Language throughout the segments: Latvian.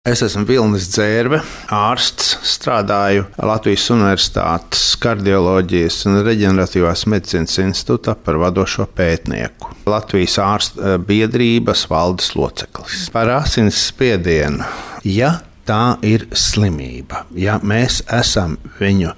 Es esmu Vilnis Dzērve, ārsts, strādāju Latvijas Universitātes kardioloģijas un reģeneratīvās medicīnas institūtā par vadošo pētnieku. Latvijas ārstu biedrības valdes loceklis. Par asinsspiedienu. Ja tā ir slimība, ja mēs esam viņu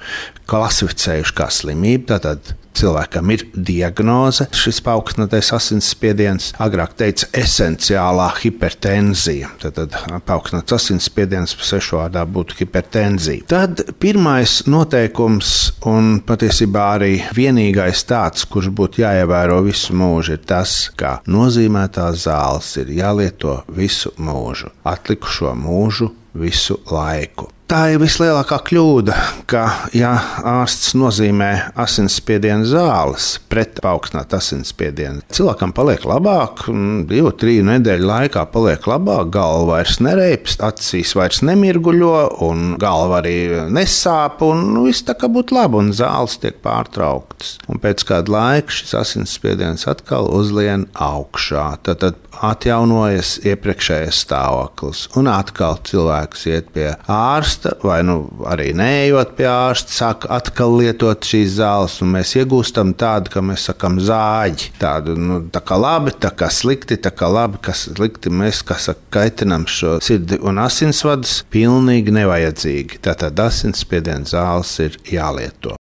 klasificējuši kā slimību, tad cilvēkam ir diagnoze, šis paaugstinātais asinsspiediens, agrāk teica esenciālā hipertenzija. Tad paaugstināts asinsspiediens svešu vārdā būtu hipertenzija. Tad pirmais noteikums un patiesībā arī vienīgais tāds, kurš būtu jāievēro visu mūžu, ir tas, ka nozīmētās zāles ir jālieto visu mūžu, atlikušo mūžu visu laiku. Tā ir vislielākā kļūda, ka, ja ārsts nozīmē asinsspiediena zāles pret paaugstinātu asinsspiedienu, cilvēkam paliek labāk, 2-3 nedēļu laikā paliek labāk, galva vairs nereipst, acīs vairs nemirguļo, un galva arī nesāp, un viss tā kā būtu labi, un zāles tiek pārtrauktas. Un pēc kāda laika šis asinsspiediens atkal uzlien augšā, tad atjaunojas iepriekšējais stāvoklis, un atkal cilvēks iet pie ārsta, vai arī neejot pie ārsta, sāk atkal lietot šīs zāles, un mēs iegūstam tādu, ka mēs sakam zāģi. Tādu, tā kā labi, tā kā slikti, tā kā labi, kā slikti, mēs, kā saka, kaitinam šo sirdi un asinsvadus, pilnīgi nevajadzīgi. Tātad asinsspiediena zāles ir jālieto.